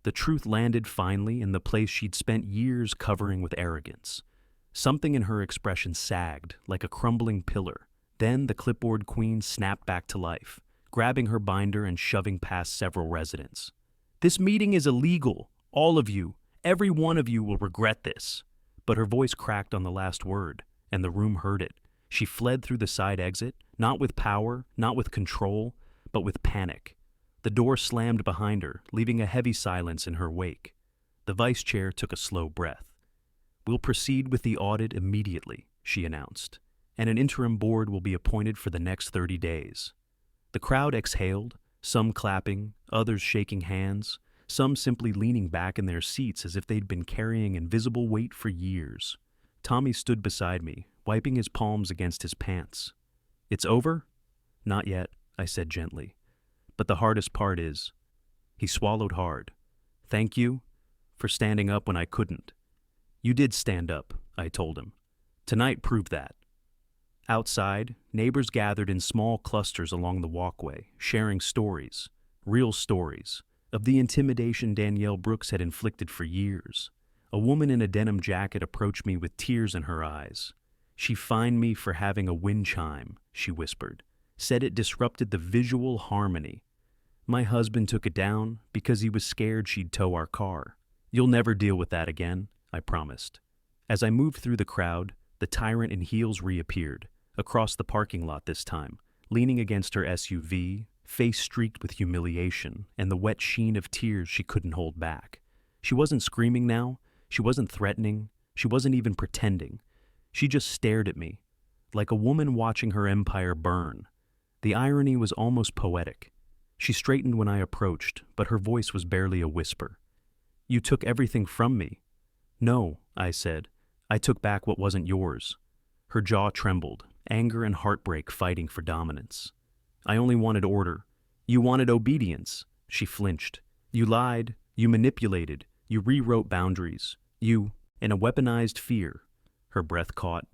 The truth landed finally in the place she'd spent years covering with arrogance. Something in her expression sagged, like a crumbling pillar. Then the clipboard queen snapped back to life, grabbing her binder and shoving past several residents. "This meeting is illegal. All of you, every one of you will regret this." But her voice cracked on the last word, and the room heard it. She fled through the side exit, not with power, not with control, but with panic. The door slammed behind her, leaving a heavy silence in her wake. The vice chair took a slow breath. "We'll proceed with the audit immediately," she announced, "and an interim board will be appointed for the next 30 days. The crowd exhaled, some clapping, others shaking hands, some simply leaning back in their seats as if they'd been carrying invisible weight for years. Tommy stood beside me, wiping his palms against his pants. "It's over?" "Not yet," I said gently. "But the hardest part is—" He swallowed hard. "Thank you for standing up when I couldn't." "You did stand up," I told him. "Tonight proved that." Outside, neighbors gathered in small clusters along the walkway, sharing stories, real stories, of the intimidation Danielle Brooks had inflicted for years. A woman in a denim jacket approached me with tears in her eyes. "She fined me for having a wind chime," she whispered. "Said it disrupted the visual harmony. My husband took it down because he was scared she'd tow our car. You'll never deal with that again," I promised. As I moved through the crowd, the tyrant in heels reappeared, across the parking lot this time, leaning against her SUV, face streaked with humiliation and the wet sheen of tears she couldn't hold back. She wasn't screaming now, she wasn't threatening, she wasn't even pretending. She just stared at me, like a woman watching her empire burn. The irony was almost poetic. She straightened when I approached, but her voice was barely a whisper. "You took everything from me." "No," I said. "I took back what wasn't yours." Her jaw trembled, anger and heartbreak fighting for dominance. "I only wanted order." "You wanted obedience." She flinched. "You lied, you manipulated, you rewrote boundaries. In a weaponized fear." Her breath caught.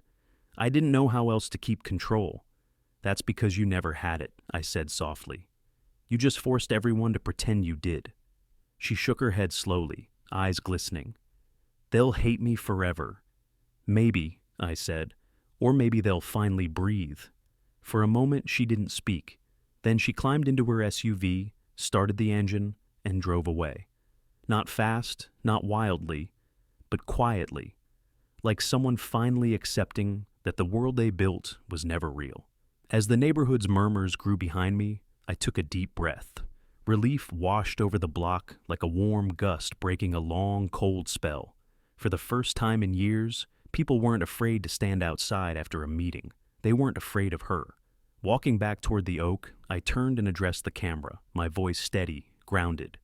"I didn't know how else to keep control." "That's because you never had it," I said softly. "You just forced everyone to pretend you did." She shook her head slowly, eyes glistening. "They'll hate me forever." "Maybe," I said, "or maybe they'll finally breathe." For a moment she didn't speak. Then she climbed into her SUV, started the engine, and drove away. Not fast, not wildly, but quietly, like someone finally accepting that the world they built was never real. As the neighborhood's murmurs grew behind me, I took a deep breath. Relief washed over the block like a warm gust breaking a long, cold spell. For the first time in years, people weren't afraid to stand outside after a meeting. They weren't afraid of her. Walking back toward the oak, I turned and addressed the camera, my voice steady, grounded.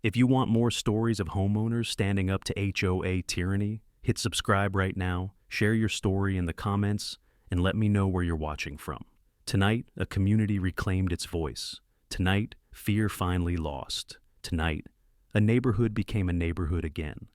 If you want more stories of homeowners standing up to HOA tyranny, hit subscribe right now, share your story in the comments, and let me know where you're watching from. Tonight, a community reclaimed its voice. Tonight, fear finally lost. Tonight, a neighborhood became a neighborhood again.